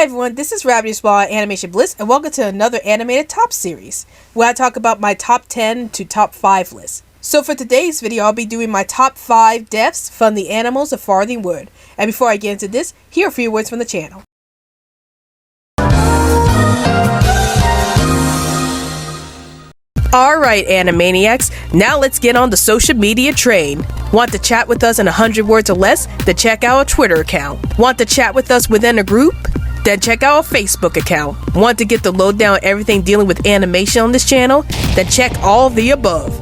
Hey everyone, this is Rabbit Spa Animation Bliss, and welcome to another animated top series, where I talk about my top 10 to top 5 list. So for today's video, I'll be doing my top 5 deaths from the Animals of Farthing Wood. And before I get into this, here are a few words from the channel. Alright Animaniacs, now let's get on the social media train. Want to chat with us in 100 words or less? Then check out our Twitter account. Want to chat with us within a group? Then check out our Facebook account. Want to get the lowdown on everything dealing with animation on this channel? Then check all the above.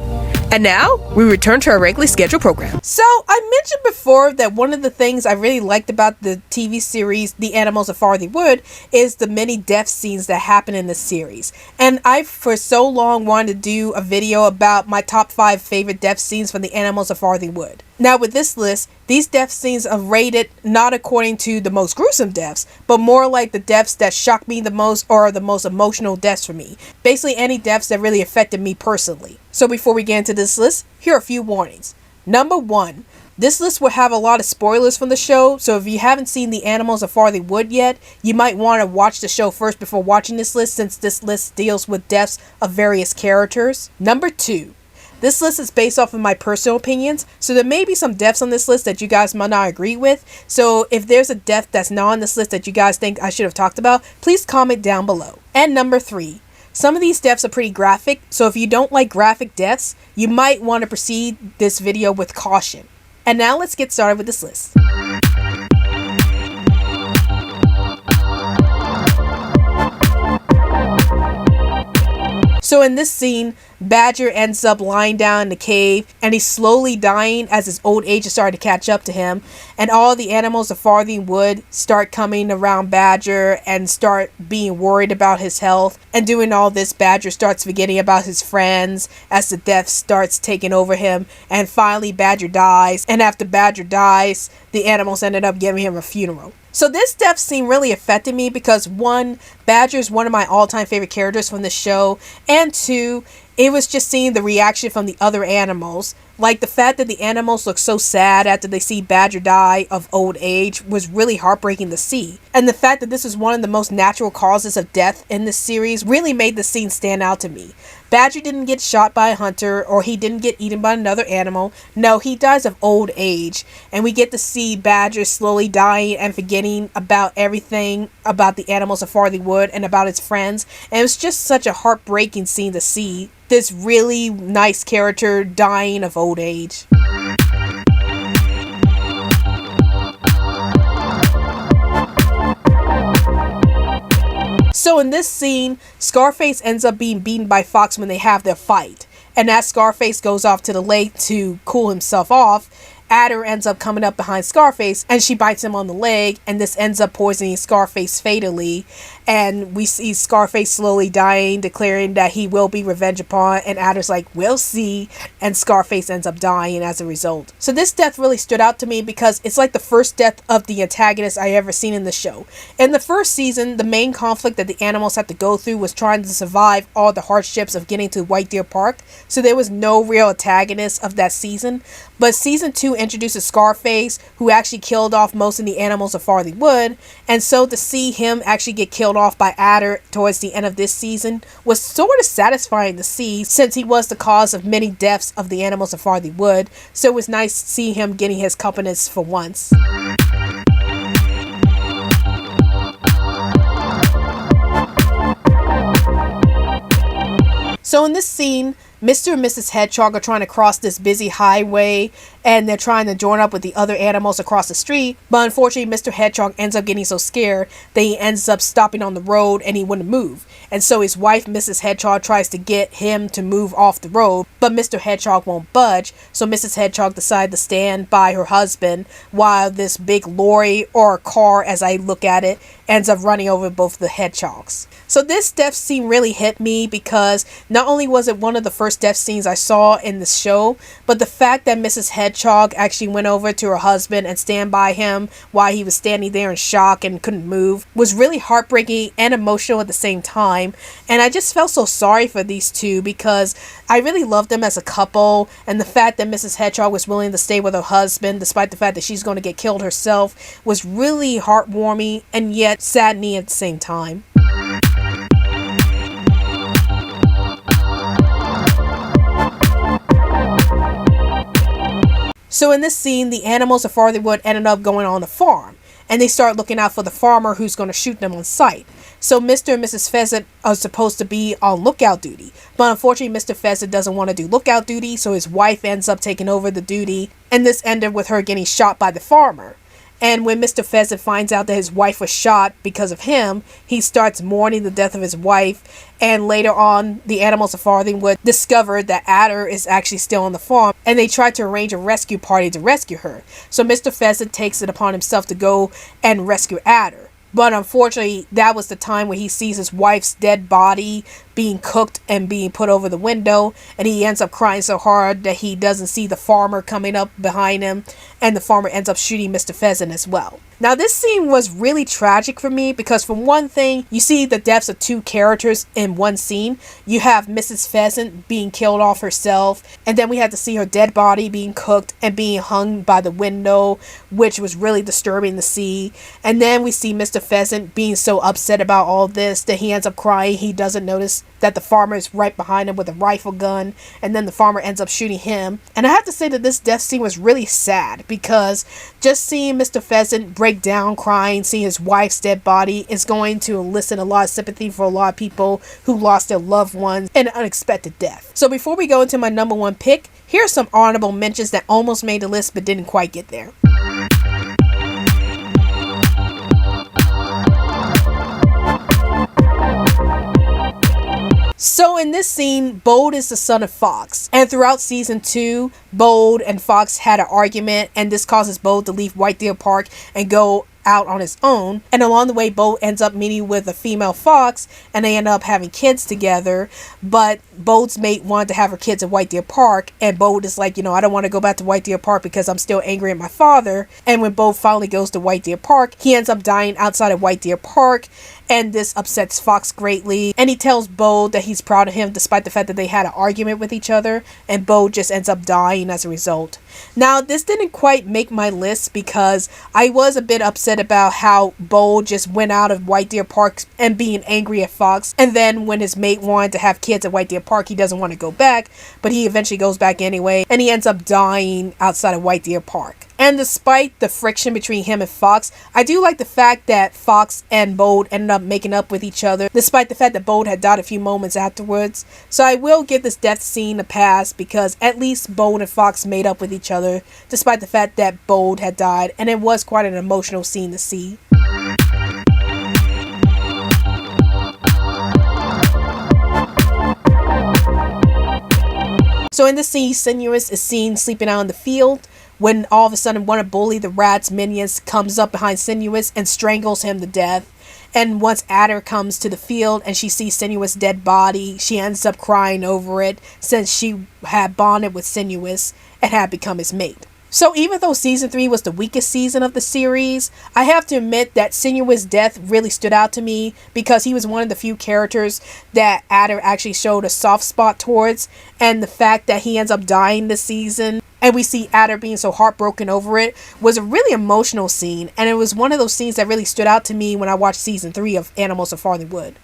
And now, we return to our regularly scheduled program. So, I mentioned before that one of the things I really liked about the TV series, The Animals of Farthing Wood, is the many death scenes that happen in the series. And I, for so long, wanted to do a video about my top 5 favorite death scenes from The Animals of Farthing Wood. Now, with this list, these death scenes are rated not according to the most gruesome deaths, but more like the deaths that shocked me the most or the most emotional deaths for me. Basically, any deaths that really affected me personally. So before we get into this list, here are a few warnings. Number 1. This list will have a lot of spoilers from the show, so if you haven't seen The Animals of Farthing Wood yet, you might want to watch the show first before watching this list, since this list deals with deaths of various characters. Number 2. This list is based off of my personal opinions, so there may be some deaths on this list that you guys might not agree with. So if there's a death that's not on this list that you guys think I should have talked about, please comment down below. And number 3. Some of these deaths are pretty graphic, so if you don't like graphic deaths, you might want to proceed this video with caution. And now let's get started with this list. So in this scene, Badger ends up lying down in the cave, and he's slowly dying as his old age is starting to catch up to him, and all the animals of Farthing Wood start coming around Badger and start being worried about his health. And doing all this, Badger starts forgetting about his friends as the death starts taking over him, and finally Badger dies, and after Badger dies, the animals ended up giving him a funeral. So this death scene really affected me because 1, Badger is one of my all-time favorite characters from the show, and 2, it was just seeing the reaction from the other animals. Like the fact that the animals look so sad after they see Badger die of old age was really heartbreaking to see. And the fact that this is one of the most natural causes of death in this series really made the scene stand out to me. Badger didn't get shot by a hunter, or he didn't get eaten by another animal. No, he dies of old age. And we get to see Badger slowly dying and forgetting about everything about the Animals of Farthing Wood and about his friends. And it was just such a heartbreaking scene to see this really nice character dying of old age. So in this scene, Scarface ends up being beaten by Fox when they have their fight. And as Scarface goes off to the lake to cool himself off, Adder ends up coming up behind Scarface, and she bites him on the leg, and this ends up poisoning Scarface fatally. And we see Scarface slowly dying, declaring that he will be revenged upon, and Adder's like, we'll see, and Scarface ends up dying as a result. So this death really stood out to me because it's like the first death of the antagonist I ever seen in the show. In the first season, the main conflict that the animals had to go through was trying to survive all the hardships of getting to White Deer Park, so there was no real antagonist of that season. But season 2 introduces Scarface, who actually killed off most of the Animals of Farthing Wood, and so to see him actually get killed off by Adder towards the end of this season was sort of satisfying to see, since he was the cause of many deaths of the Animals of Farthing Wood, so it was nice to see him getting his competence for once. So in this scene, Mr. and Mrs. Hedgehog are trying to cross this busy highway, and they're trying to join up with the other animals across the street, but unfortunately Mr. Hedgehog ends up getting so scared that he ends up stopping on the road and he wouldn't move. And so his wife, Mrs. Hedgehog, tries to get him to move off the road, but Mr. Hedgehog won't budge, so Mrs. Hedgehog decides to stand by her husband while this big lorry, or car as I look at it, ends up running over both the hedgehogs. So this death scene really hit me because not only was it one of the first worst death scenes I saw in the show, but the fact that Mrs. Hedgehog actually went over to her husband and stand by him while he was standing there in shock and couldn't move was really heartbreaking and emotional at the same time. And I just felt so sorry for these two because I really loved them as a couple, and the fact that Mrs. Hedgehog was willing to stay with her husband despite the fact that she's going to get killed herself was really heartwarming and yet saddening at the same time. So in this scene, the Animals of Farthing Wood ended up going on the farm, and they start looking out for the farmer who's going to shoot them on sight. So Mr. and Mrs. Pheasant are supposed to be on lookout duty, but unfortunately Mr. Pheasant doesn't want to do lookout duty, so his wife ends up taking over the duty, and this ended with her getting shot by the farmer. And when Mr. Pheasant finds out that his wife was shot because of him, he starts mourning the death of his wife. And later on, the Animals of Farthing Wood discovered that Adder is actually still on the farm, and they try to arrange a rescue party to rescue her. So Mr. Pheasant takes it upon himself to go and rescue Adder. But unfortunately, that was the time where he sees his wife's dead body being cooked and being put over the window, and he ends up crying so hard that he doesn't see the farmer coming up behind him, and the farmer ends up shooting Mr. Pheasant as well. Now this scene was really tragic for me because for one thing, you see the deaths of two characters in one scene. You have Mrs. Pheasant being killed off herself, and then we had to see her dead body being cooked and being hung by the window, which was really disturbing to see. And then we see Mr. Pheasant being so upset about all this that he ends up crying. He doesn't notice that the farmer is right behind him with a rifle gun, and then the farmer ends up shooting him. And I have to say that this death scene was really sad because just seeing Mr. Pheasant break down crying, seeing his wife's dead body is going to elicit a lot of sympathy for a lot of people who lost their loved ones in an unexpected death. So before we go into my number one pick, here are some honorable mentions that almost made the list but didn't quite get there. So in this scene, Bold is the son of Fox, and throughout season 2, Bold and Fox had an argument, and this causes Bold to leave White Deer Park and go out on his own. And along the way, Bold ends up meeting with a female fox, and they end up having kids together. But Bold's mate wanted to have her kids at White Deer Park, and Bold is like, I don't want to go back to White Deer Park because I'm still angry at my father. And when Bold finally goes to White Deer Park, he ends up dying outside of White Deer Park, and this upsets Fox greatly. And he tells Bold that he's proud of him despite the fact that they had an argument with each other, and Bold just ends up dying as a result. Now, this didn't quite make my list because I was a bit upset about how Bold just went out of White Deer Park and being angry at Fox, and then when his mate wanted to have kids at White Deer Park, he doesn't want to go back, but he eventually goes back anyway, and he ends up dying outside of White Deer Park. And despite the friction between him and Fox, I do like the fact that Fox and Bold ended up making up with each other, despite the fact that Bold had died a few moments afterwards. So I will give this death scene a pass because at least Bold and Fox made up with each other, despite the fact that Bold had died, and it was quite an emotional scene to see. So in this scene, Senora is seen sleeping out in the field when all of a sudden one of Bully the Rat's minions comes up behind Senora and strangles him to death. And once Adder comes to the field and she sees Senua's dead body, she ends up crying over it since she had bonded with Senua and had become his mate. So even though season 3 was the weakest season of the series, I have to admit that Senua's death really stood out to me because he was one of the few characters that Adder actually showed a soft spot towards, and the fact that he ends up dying this season and we see Adder being so heartbroken over it was a really emotional scene, and it was one of those scenes that really stood out to me when I watched season 3 of Animals of Farthing Wood.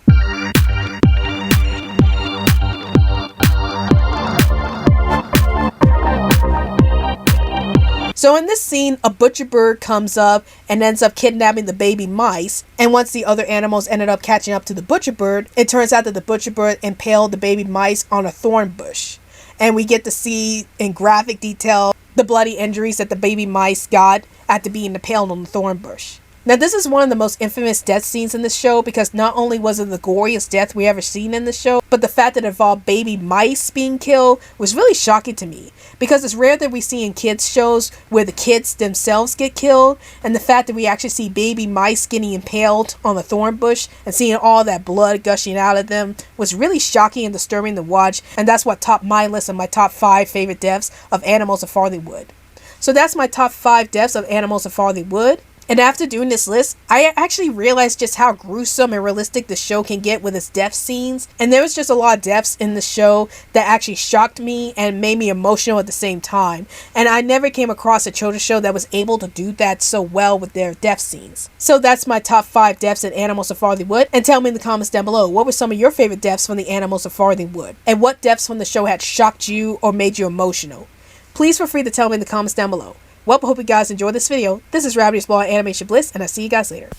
So in this scene, a butcher bird comes up and ends up kidnapping the baby mice. And once the other animals ended up catching up to the butcher bird, it turns out that the butcher bird impaled the baby mice on a thorn bush. And we get to see in graphic detail the bloody injuries that the baby mice got after being impaled on the thorn bush. Now, this is one of the most infamous death scenes in the show because not only was it the goriest death we ever seen in the show, but the fact that it involved baby mice being killed was really shocking to me because it's rare that we see in kids shows where the kids themselves get killed, and the fact that we actually see baby mice getting impaled on a thorn bush and seeing all that blood gushing out of them was really shocking and disturbing to watch, and that's what topped my list of my top 5 favorite deaths of Animals of Farthing Wood. So that's my top 5 deaths of Animals of Farthing Wood. And after doing this list, I actually realized just how gruesome and realistic the show can get with its death scenes. And there was just a lot of deaths in the show that actually shocked me and made me emotional at the same time. And I never came across a children's show that was able to do that so well with their death scenes. So that's my top 5 deaths in Animals of Farthing Wood. And tell me in the comments down below, what were some of your favorite deaths from the Animals of Farthing Wood? And what deaths from the show had shocked you or made you emotional? Please feel free to tell me in the comments down below. Well, I hope you guys enjoyed this video. This is Rabbit's Blog Animation Bliss, and I'll see you guys later.